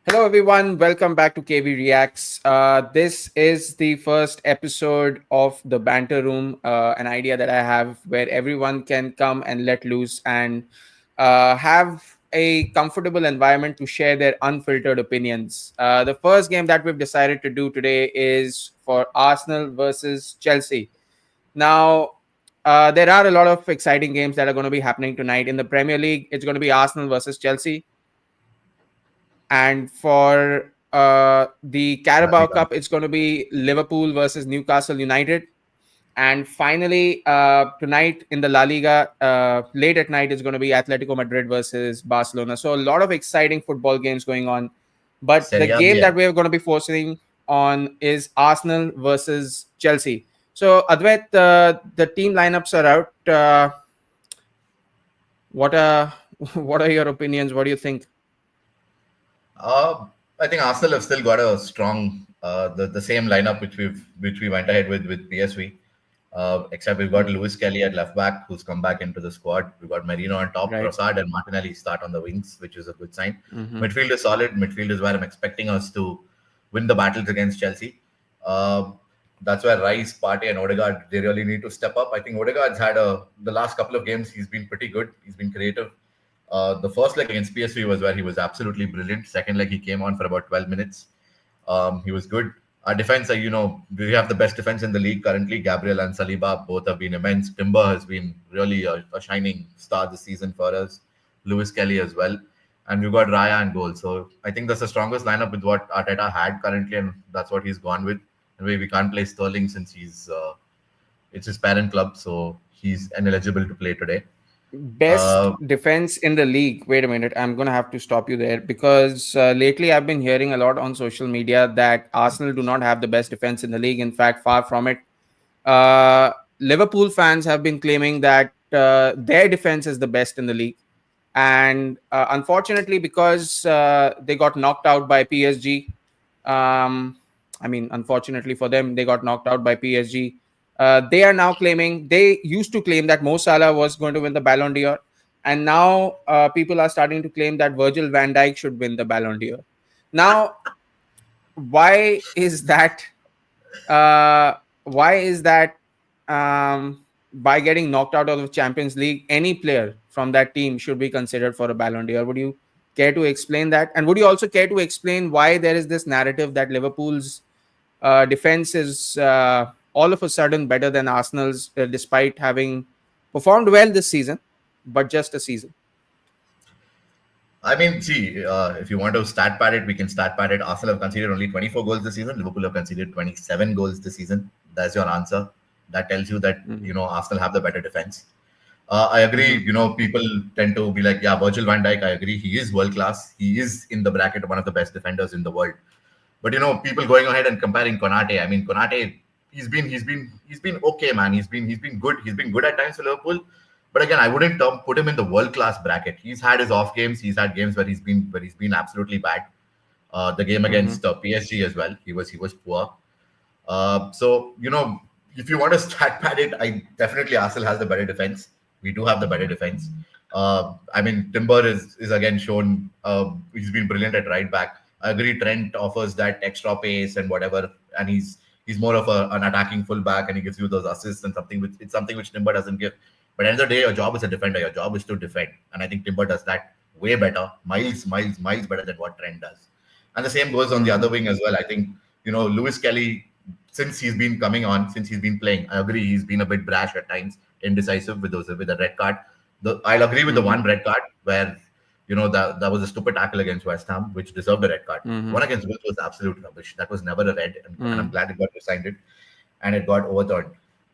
Hello, everyone. Welcome back to KV Reacts. This is the first episode of the Banter Room, an idea that I have where everyone can come and let loose and have a comfortable environment to share their unfiltered opinions. The first game that we've decided to do today is for Arsenal versus Chelsea. Now, there are a lot of exciting games that are going to be happening tonight in the Premier League. It's going to be Arsenal versus Chelsea, and for the La Carabao Liga. Cup, it's going to be Liverpool versus Newcastle United. And finally, tonight in the La Liga, late at night, is going to be Atletico Madrid versus Barcelona. So a lot of exciting football games going on. But the Serie A game भी है. that we're going to be focusing on is Arsenal versus Chelsea. So Advait, the team lineups are out. What are what are your opinions? What do you think? Uh, I think Arsenal have still got a strong the same lineup which we went ahead with PSV. Except we've got Hmm. Lewis Kelly at left back, who's come back into the squad. We've got Merino on top, Right. Trossard and Martinelli start on the wings, which is a good sign. Hmm. Midfield is solid. Midfield is where I'm expecting us to win the battles against Chelsea. Uh, that's where Rice, Partey, and Odegaard they really need to step up. I think Odegaard's had the last couple of games. He's been pretty good. He's been creative. The first leg against PSV was where he was absolutely brilliant. Second leg he came on for about 12 minutes. He was good. Our defense, we have the best defense in the league currently. Gabriel and Saliba both have been immense. Timber has been really a shining star this season for us. Lewis Kelly as well. And we've got Raya and goal. So I think that's the strongest lineup with what Arteta had currently, and that's what he's gone with. Anyway, we can't play Sterling since it's his parent club, so he's ineligible to play today. Best Uh, defense in the league. Wait a minute. I'm going to have to stop you there because lately I've been hearing a lot on social media that Arsenal do not have the best defense in the league. In fact, far from it. Uh, Liverpool fans have been claiming that their defense is the best in the league. And unfortunately, because they got knocked out by PSG, I mean, unfortunately for them, they got knocked out by PSG. They are now claiming, they used to claim that Mo Salah was going to win the Ballon d'Or. And now people are starting to claim that Virgil van Dijk should win the Ballon d'Or. Now, why is that? Uh, why is that? By getting knocked out of the Champions League, any player from that team should be considered for a Ballon d'Or. Would you care to explain that? And would you also care to explain why there is this narrative that Liverpool's defense is all of a sudden better than Arsenal's, despite having performed well this season, but just a season? I mean, see, if you want to stat pad it, we can stat pad it. Arsenal have conceded only 24 goals this season. Liverpool have conceded 27 goals this season. That's your answer. That tells you that, Mm-hmm. Arsenal have the better defense. I agree. Mm-hmm. People tend to be like, yeah, Virgil van Dijk, I agree. He is world class. He is in the bracket of one of the best defenders in the world. But, people going ahead and comparing Konate. I mean, Konate, he's been okay, man. He's been good. He's been good at times for Liverpool. But again, I wouldn't put him in the world class bracket. He's had his off games. He's had games where he's been absolutely bad. The game Mm-hmm. against PSG as well, he was poor. So if you want to stat pad it, I definitely Arsenal has the better defense. We do have the better defense. I mean, Timber is again shown. He's been brilliant at right back. I agree. Trent offers that extra pace and whatever, and he's more of an attacking fullback, and he gives you those assists and something which Timber doesn't give. But at the end of the day, your job is a defender. Your job is to defend, and I think Timber does that way better, miles better than what Trent does. And the same goes on the other Mm-hmm. wing as well. I think Lewis Kelly, since he's been coming on, since he's been playing, I agree he's been a bit brash at times, indecisive with the red card. I'll agree with the Mm-hmm. one red card where that was a stupid tackle against West Ham, which deserved a red card. The Mm-hmm. one against Wolves was absolute rubbish. That was never a red, and I'm Mm-hmm. glad it got resigned and it got overturned.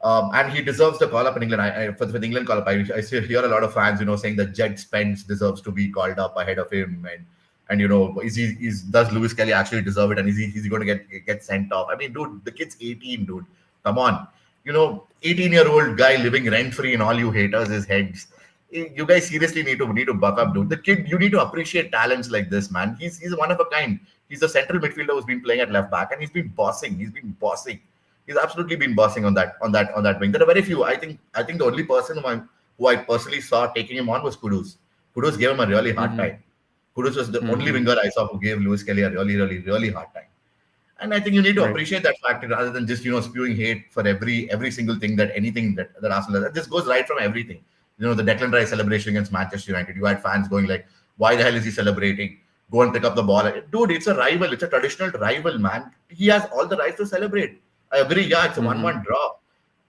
And he deserves the call up in England. For the England call up, hear a lot of fans, saying that Jed Spence deserves to be called up ahead of him, and does Lewis Kelly actually deserve it, and is he going to get sent off? I mean, dude, the kid's 18, dude. Come on, 18-year-old guy living rent free in all you haters' heads. You guys seriously need to buck up, dude. The kid, you need to appreciate talents like this, man. He's one of a kind. He's a central midfielder who's been playing at left back, and he's been bossing. He's absolutely been bossing on that wing. There are very few. I think the only person who I personally saw taking him on was Kudus. Kudus gave him a really hard Mm-hmm. time. Kudus was the only Hmm. winger I saw who gave Lewis Kelly a really, really, really hard time. And I think you need to Right. appreciate that fact rather than just spewing hate for every single thing that anything that Arsenal does. This goes right from everything. The Declan Rice celebration against Manchester United. You had fans going like, "Why the hell is he celebrating? Go and pick up the ball, dude. It's a rival. It's a traditional rival, man. He has all the rights to celebrate." I agree. Yeah, it's a Hmm. 1-1 draw.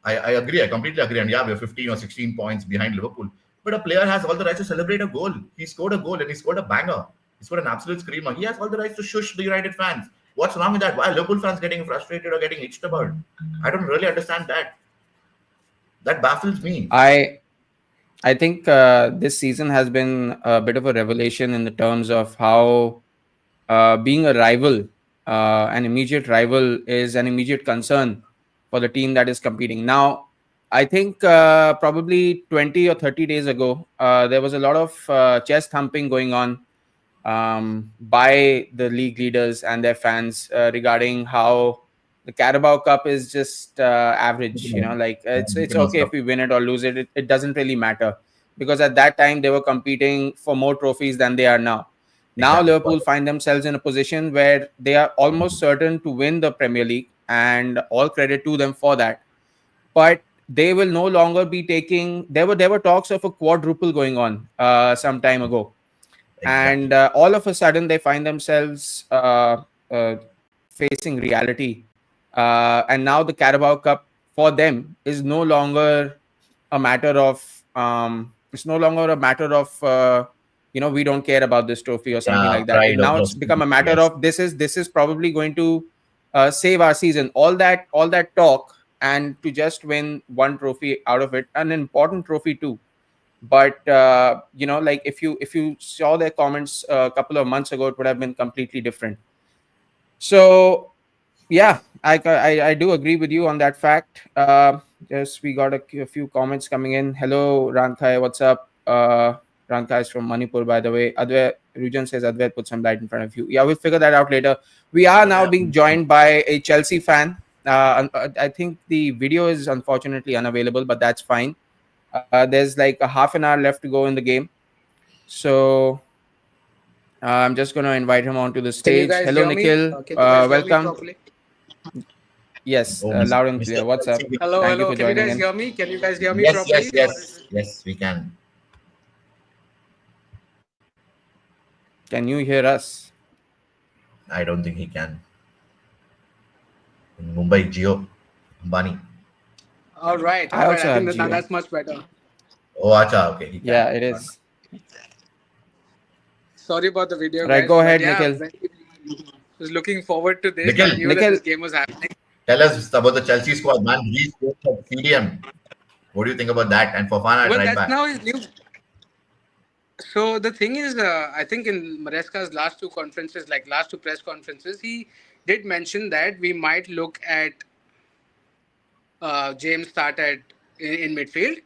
I agree. I completely agree. And yeah, we're 15 or 16 points behind Liverpool. But a player has all the rights to celebrate a goal. He scored a goal and he scored a banger. He scored an absolute screamer. He has all the rights to shush the United fans. What's wrong with that? Why are Liverpool fans getting frustrated or getting itched about? I don't really understand that. That baffles me. I I think this season has been a bit of a revelation in the terms of how being a rival, an immediate rival, is an immediate concern for the team that is competing. Now, I think probably 20 or 30 days ago, there was a lot of chest thumping going on by the league leaders and their fans regarding how the Carabao Cup is just average. Like it's Mickey Mouse okay if Cup. we win it or lose it. It doesn't really matter, because at that time they were competing for more trophies than they are now. Now Exactly. Liverpool find themselves in a position where they are almost certain to win the Premier League, and all credit to them for that. But they will no longer be taking. There were talks of a quadruple going on some time ago, and Exactly. all of a sudden they find themselves uh, facing reality, and now the Carabao Cup for them is no longer a matter of it's no longer a matter of we don't care about this trophy or something Yeah, like that. pride or Now it's become a prestige. matter Yes. of this is probably going to save our season. All that talk, and to just win one trophy out of it, an important trophy too. But like if you saw their comments a couple of months ago, it would have been completely different. So yeah, I do agree with you on that fact. Just we got a few comments coming in. Hello Rankai, what's up? Rankai is from Manipur, by the way. Advait Rujan says Advait put some light in front of you. Yeah, we'll figure that out later. We are now Yeah. being joined by a Chelsea fan. I think the video is unfortunately unavailable, but that's fine. There's like a half an hour left to go in the game. So I'm just going to invite him onto the Can you stage. guys Hello, hear me? Nikhil. Can you guys hear me Welcome. properly? Yes, Oh, Mr. loud and Mr. clear. What's Chelsea. up? Hello, Thank you hello. for Can you joining guys in. hear me? Can you guys hear me Yes, yes, properly? Or is yes, yes, we can. Can you hear us? I don't think he can. In Mumbai, Geo, Ambani. all right, I all right. also I think have that Geo. that's much better. Oh, acha, okay, he can. Yeah, it is. Sorry about the video, Right, guys, go but ahead, yeah, Nikhil. was looking forward to this. I Nikhil, knew that Nikhil, this game was happening. tell us about the Chelsea squad, man. He scored for CDM. What do you think about that? And Fofana at Well, right that's back. now his new. So the thing is, I think in Maresca's last two conferences, like last two press conferences, he did mention that we might look at James start in midfield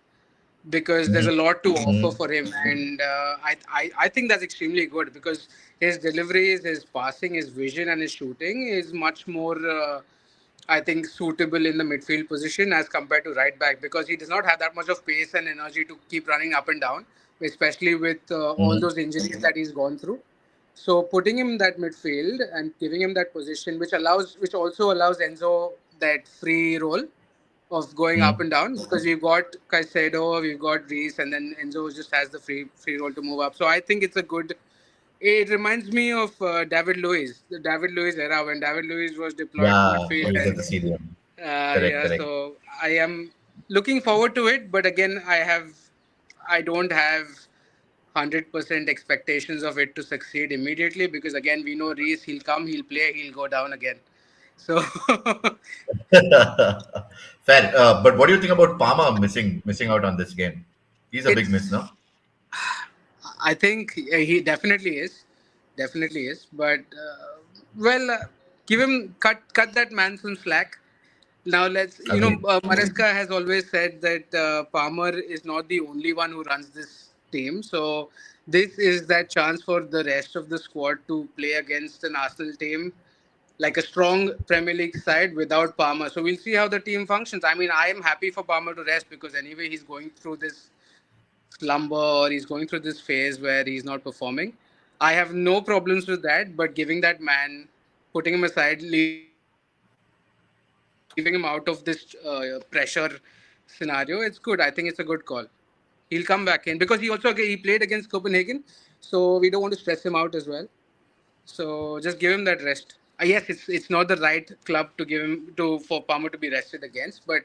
because there's a lot to offer Mm-hmm. for him, and I think that's extremely good because his deliveries, his passing, his vision, and his shooting is much more. I think suitable in the midfield position as compared to right back because he does not have that much of pace and energy to keep running up and down, especially with all Mm-hmm. those injuries that he's gone through. So putting him that midfield and giving him that position, which also allows Enzo that free role of going up and down because we've got Caicedo, we've got Reese, and then Enzo just has the free role to move up. So I think it's a good. It reminds me of David Luiz, the David Luiz era when David Luiz was deployed to Yeah, midfield, he was at and the CDM. Correct, yeah. correct. So I am looking forward to it, but again, I don't have 100% expectations of it to succeed immediately because again, we know Reese, he'll come, he'll play, he'll go down again. So Fair. But what do you think about Palmer missing out on this game? He's a big miss, it's no? I think he definitely is. But well, give him cut that man some slack. Now Agreed. Maresca has always said that Palmer is not the only one who runs this team. So this is that chance for the rest of the squad to play against an Arsenal team like a strong Premier League side without Palmer. So we'll see how the team functions. I mean, I am happy for Palmer to rest because anyway he's going through this slumber or he's going through this phase where he's not performing. I have no problems with that, but giving that man, putting him aside, leaving him out of this pressure scenario, it's good. I think it's a good call. He'll come back in because he played against Copenhagen, so we don't want to stress him out as well. So just give him that rest. Yes, it's not the right club to give him to for Palmer to be rested against, but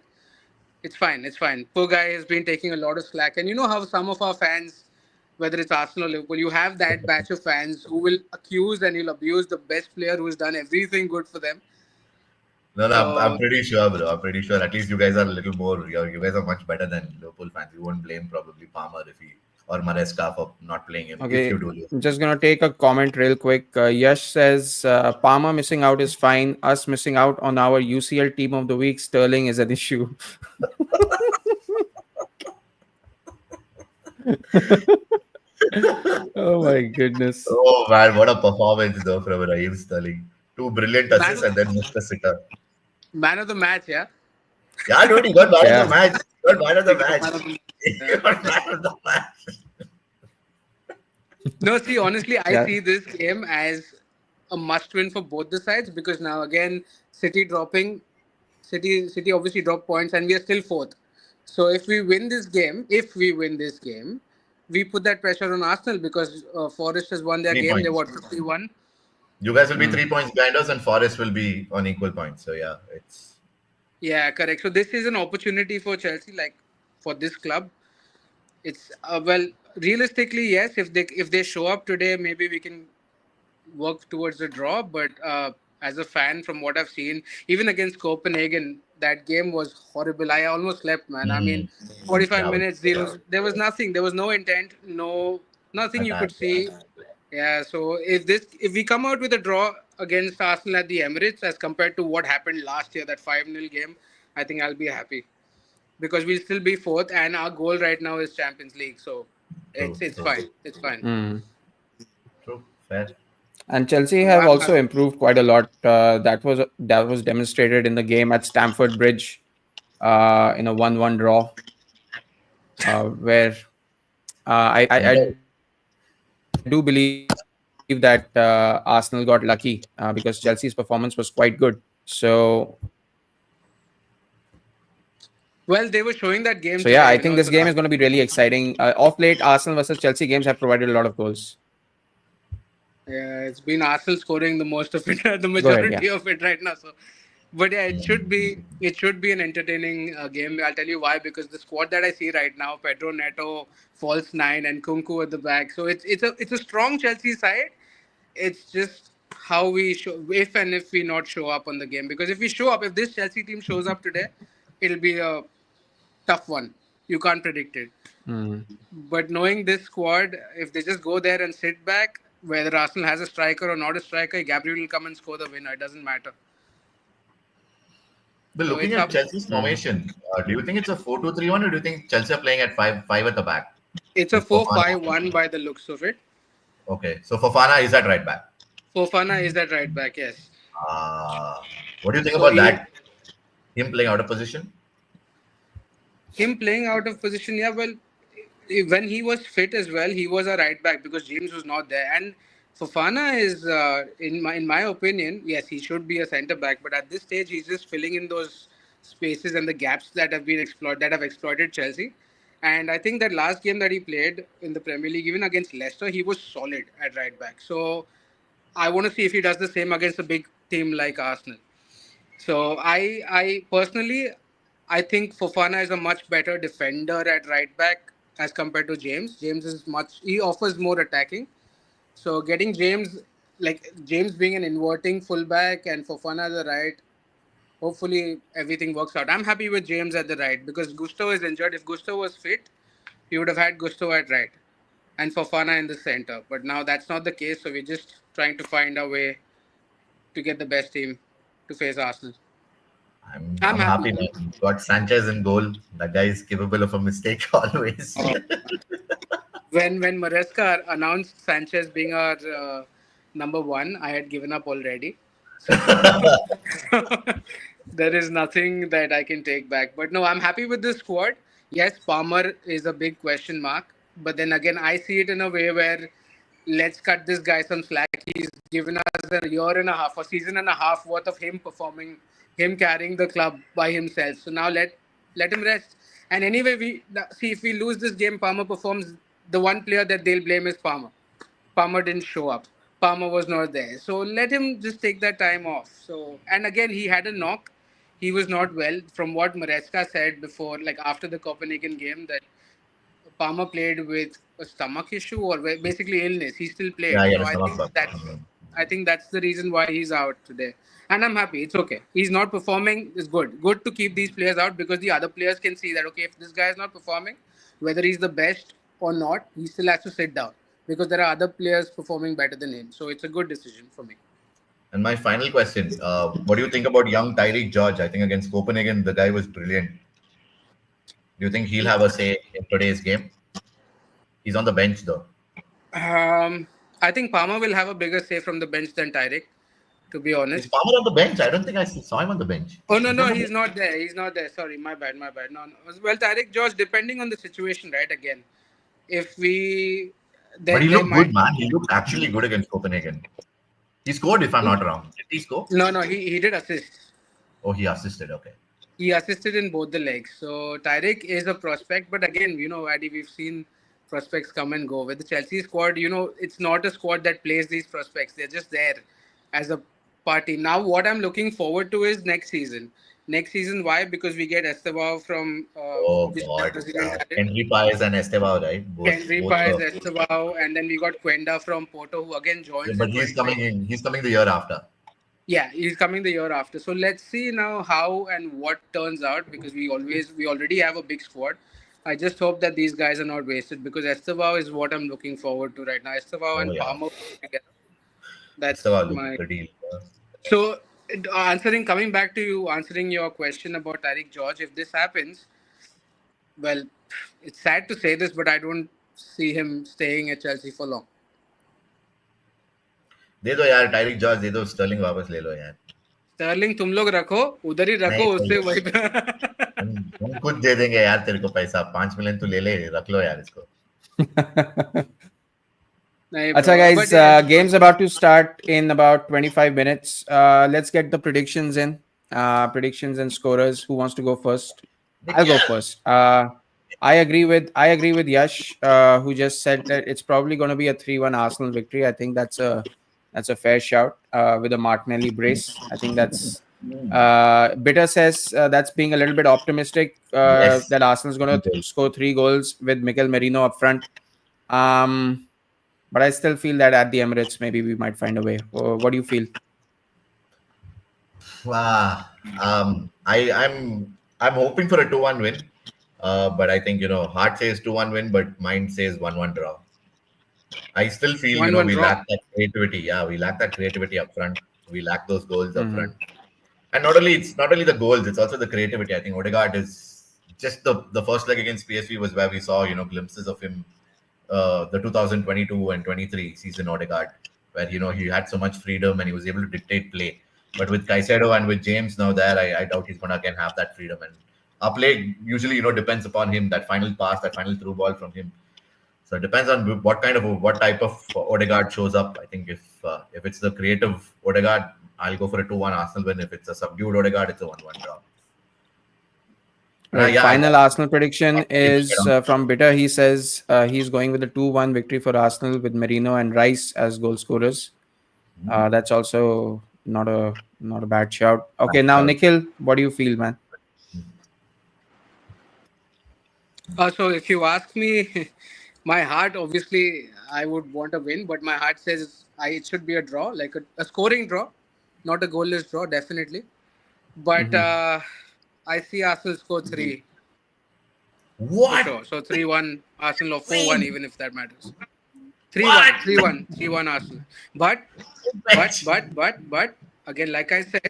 it's fine. It's fine. Poor guy has been taking a lot of slack, and you know how some of our fans, whether it's Arsenal or Liverpool, you have that batch of fans who will accuse and you'll abuse the best player who's done everything good for them. No, no, I'm So pretty sure, bro. I'm pretty sure. At least you guys are a little more. You guys are much better than Liverpool fans. You won't blame probably Palmer if he or Maresca for not playing him if you Okay, do lose. I'm just gonna take a comment real quick. Yash says Palmer missing out is fine. Us missing out on our UCL team of the week, Sterling, is an issue. Oh my goodness. Oh man, what a performance though from Raheem Sterling. Two brilliant man assists of and then missed the sitter. man of the match, yeah. Yeah, dude, he got man of the Yeah. match. He got man of the He got match. man of the He match. got man of the match. No, see, honestly, I Yeah. see this game as a must-win for both the sides because now again, City dropping, City obviously dropped points, and we are still fourth. So if we win this game, we put that pressure on Arsenal because Forest has won their Three game. They points. won 51. You guys will be Mm. 3 points behind us, and Forest will be on equal points. So yeah, it's Yeah, correct. So this is an opportunity for Chelsea, like for this club. It's well, realistically, yes. If they show up today, maybe we can work towards a draw. But as a fan, from what I've seen, even against Copenhagen, that game was horrible. I almost slept, man. I mean, mm, 45 yeah, minutes, there was nothing. There was no intent, no nothing you attack. could see. Yeah. So if we come out with a draw against Arsenal at the Emirates, as compared to what happened last year, that 5-0 game, I think I'll be happy because we'll still be fourth, and our goal right now is Champions League. So True, it's true, fine. It's fine. Mm. true, fair. And Chelsea So have I'm also happy. improved quite a lot. That was demonstrated in the game at Stamford Bridge, in a 1-1 draw, where I do believe that Arsenal got lucky because Chelsea's performance was quite good. So Well, they were showing that game yeah, today, I you think know. this So game is going to be really exciting. Off late, Arsenal versus Chelsea games have provided a lot of goals. yeah, it's been Arsenal scoring the most of it, the Go ahead, yeah. majority of it right now. So, but yeah, it should be an entertaining game. I'll tell you why, because the squad that I see right now, Pedro Neto, false nine, and Kunku at the back. So it's a strong Chelsea side. It's just how we show if we not show up on the game, because if we show up, if this Chelsea team shows up today, it'll be a tough one. You can't predict it. Mm. But knowing this squad, if they just go there and sit back, whether Arsenal has a striker or not a striker, Gabriel will come and score the winner. It doesn't matter. But So looking it's at up. Chelsea's formation, do you think it's a 4-2-3-1, or do you think Chelsea are playing at five at the back It's a with Fofana? 4-5-1 by the looks of it. Okay, so Fofana is at right back. Fofana is that right back, yes. Uh, what do you think So about that? Him playing out of position? him playing out of position, yeah, well, when he was fit as well, he was a right back because James was not there. And Fofana is, in my opinion, yes, he should be a centre back, but at this stage, he's just filling in those spaces and the gaps that have exploited Chelsea. And I think that last game that he played in the Premier League, even against Leicester, he was solid at right back. So I want to see if he does the same against a big team like Arsenal. So I personally, I think Fofana is a much better defender at right back as compared to James. He offers more attacking. So getting James, like James being an inverting fullback and Fofana at the right, hopefully everything works out. I'm happy with James at the right because Gusto is injured. If Gusto was fit, he would have had Gusto at right and Fofana in the center. But now that's not the case. So we're just trying to find a way to get the best team to face Arsenal. I'm I'm happy. happy, man. Got Sanchez in goal. That guy is capable of a mistake always. Uh, when Maresca announced Sanchez being our number one, I had given up already. So there is nothing that I can take back. But no, I'm happy with this squad. Yes, Palmer is a big question mark. But then again, I see it in a way where let's cut this guy some slack. He's given us a year and a half, a season and a half worth of him performing, him carrying the club by himself. So now let him rest. And anyway, we see if we lose this game, Palmer performs. The one player that they'll blame is Palmer. Palmer didn't show up. Palmer was not there. So let him just take that time off. So and again, he had a knock. He was not well. From what Maresca said before, like after the Copenhagen game, that Palmer played with a stomach issue or basically illness. He still Yeah, played. yeah, So stomach bug. I think that's the reason why he's out today. And I'm happy. It's okay. He's not performing. It's good. Good to keep these players out because the other players can see that, okay, if this guy is not performing, whether he's the best or not, he still has to sit down because there are other players performing better than him. So it's a good decision for me. And my final question: what do you think about young Tyreek George? I think against Copenhagen, the guy was brilliant. Do you think he'll have a say in today's game? He's on the bench though. I think Palmer will have a bigger say from the bench than Tyreek, to be Is honest. Palmer on the bench? I don't think I saw him on the bench. Oh no, He's no, on the he's bench. not there. He's not there. Sorry, my bad. No, no. Well, Tarek George, depending on the situation, right? Again, if we But he they looked might good, man. He looked actually good against Copenhagen. He scored, if I'm not wrong. Did he score? no, he did assist. Oh, he assisted. Okay. He assisted in both the legs. So Tyreek is a prospect, but again, Addy, we've seen prospects come and go. With the Chelsea squad, it's not a squad that plays these prospects. They're just there as a party. Now, what I'm looking forward to is next season. Next season, why? Because we get Estevao from Oh obviously the God. Brazilian talent. Henry Paez and Estevao, right? Henry Both. Paez, Estevao, and then we got Quenda from Porto, who again joins But in he's 23. coming in. He's coming the year after. Yeah, he's coming the year after. So let's see now how and what turns out because we already have a big squad. I just hope that these guys are not wasted because Estevao is what I'm looking forward to right now. Estevao Oh and yeah. Palmer together. That's Estevao looks my the deal. so coming back to you answering your question about Tariq George. If this happens, well, it's sad to say this, but I don't see him staying at Chelsea for long. दे दो यार टायरिक George दे दो Stirling वापस ले लो यार Stirling तुम लोग रखो उधर ही रखो नहीं उससे वही हम खुद दे देंगे यार तेरे को पैसा 5 मिलियन तू ले ले रख लो यार इसको Acha guys, game's about to start in about 25 minutes. Let's get the predictions in. Predictions and scorers. Who wants to go first? I'll go first. I agree with Yash, who just said that it's probably going to be a 3-1 Arsenal victory. I think that's a fair shout with a Martinelli brace. I think that's Bitter says that's being a little bit optimistic Yes. that Arsenal's going to score 3 goals with Mikel Merino up front. But I still feel that at the Emirates, maybe we might find a way. What do you feel? I'm hoping for a 2-1 win. But I think, heart says 2-1 win, but mind says 1-1 draw. I still feel, we lack that creativity. Yeah, we lack that creativity up front. We lack those goals up front. And it's not only the goals, it's also the creativity. I think Odegaard is just the first leg against PSV was where we saw, glimpses of him, the 2022 and 23 season Odegaard, where, he had so much freedom and he was able to dictate play. But with Caicedo and with James now there, I doubt he's going to again have that freedom. And our play usually, depends upon him, that final pass, that final through ball from him. So it depends on what type of Odegaard shows up. I think if it's the creative Odegaard, I'll go for a 2-1 Arsenal win. If it's a subdued Odegaard, it's a 1-1 draw. Right. Final Arsenal prediction is from Bitter. He says he's going with a 2-1 victory for Arsenal with Merino and Rice as goal scorers. That's also not a bad shout. Okay, now Nikhil, what do you feel, man? So if you ask me, my heart, obviously, I would want a win, but my heart says it should be a draw, like a scoring draw, not a goalless draw, definitely. But I see Arsenal score 3. What? Sure. So 3-1 Arsenal or 4-1, even if that matters. 3-1 Arsenal. But again, like I said,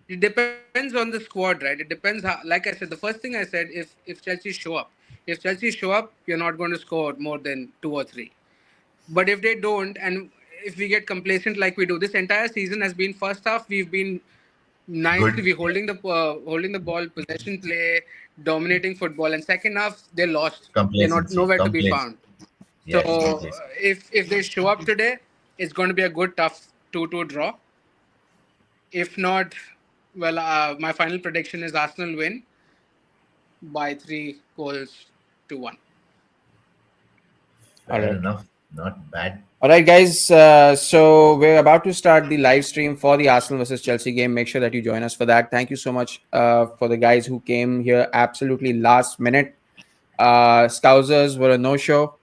it depends on the squad, right? It depends how, like I said, the first thing I said, if Chelsea show up, you're not going to score more than 2 or 3. But if they don't, and if we get complacent like we do, this entire season has been first half, we've been nice to be holding the ball, possession play, dominating football, and second half they lost. They're not nowhere to be found. Yes, So yes. if they show up today, it's going to be a good tough 2-2 draw. If not, well, my final prediction is Arsenal win by 3 goals to 1. All Fair right. enough. Not bad. All right, guys. So we're about to start the live stream for the Arsenal versus Chelsea game. Make sure that you join us for that. Thank you so much for the guys who came here absolutely last minute. Scousers were a no-show.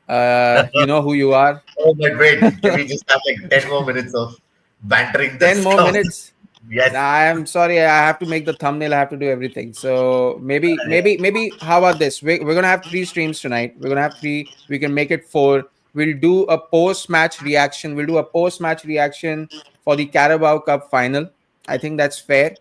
You know who you are. Oh, but wait, can we just have like 10 more minutes of bantering the 10 more scouts? minutes. Yes. I am sorry. I have to make the thumbnail. I have to do everything. So maybe. How about this? We're gonna have 3 streams tonight. We're gonna have 3. We can make it 4. We'll do a post-match reaction. We'll do a post-match reaction for the Carabao Cup final. I think that's fair.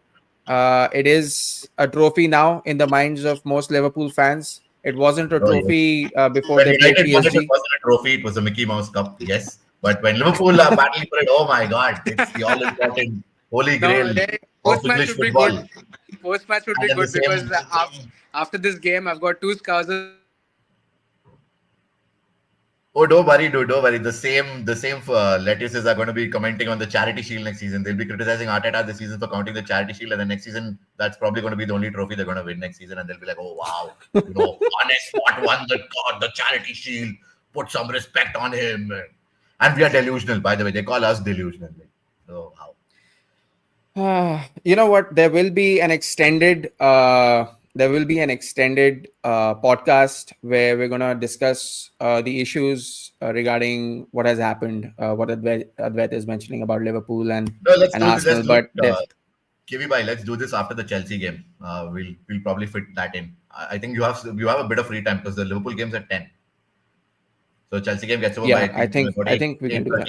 It is a trophy now in the minds of most Liverpool fans. It wasn't a Oh, yes. trophy before When they played United won it, it PSG. wasn't a trophy, it was a Mickey Mouse Cup, yes. But when Liverpool are battling for it, oh my God, it's the all important holy No, grail of post match English would be football. good. Post match would be And then the good because same, after this game, I've got 2 Scousers who are going to be oh, don't worry, dude, don't worry. The same lettuces are going to be commenting on the Charity Shield next season. They'll be criticizing Arteta this season for counting the Charity Shield, and then next season, that's probably going to be the only trophy they're going to win next season. And they'll be like, oh, wow, honest what won the Charity Shield. Put some respect on him. And we are delusional, by the way. They call us delusional. Oh, how? You know what? There will be an extended podcast where we're gonna discuss the issues regarding what has happened, what Advait is mentioning about Liverpool and No, let's do this. Let's Arsenal. do it. But Kiwi bhai, let's do this after the Chelsea game. We'll probably fit that in. I think you have a bit of free time because the Liverpool game's at 10. So Chelsea game gets over by yeah, I I think think about I 8 think we can do that.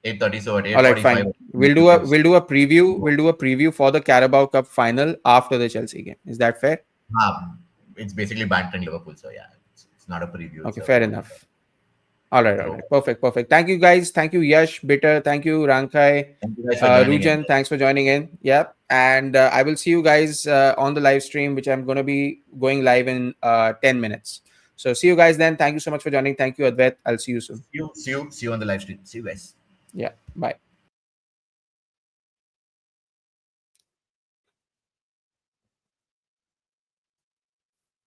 8:30. 8:30. So at All right, 8:45. fine. We'll do a preview for the Carabao Cup final after the Chelsea game. Is that fair? It's basically bantering Liverpool. So yeah, it's not a preview. It's Okay, a fair full. enough. All right, all So right. Perfect. Thank you, guys. Thank you, Yash, Bitter. Thank you, Rankai, thank you guys for joining in. Rujan. Thanks for joining in. Yep. And I will see you guys on the live stream, which I'm going to be going live in 10 minutes. So see you guys then. Thank you so much for joining. Thank you, Advait. I'll see you soon. See you on the live stream. See you guys. Yeah. Bye.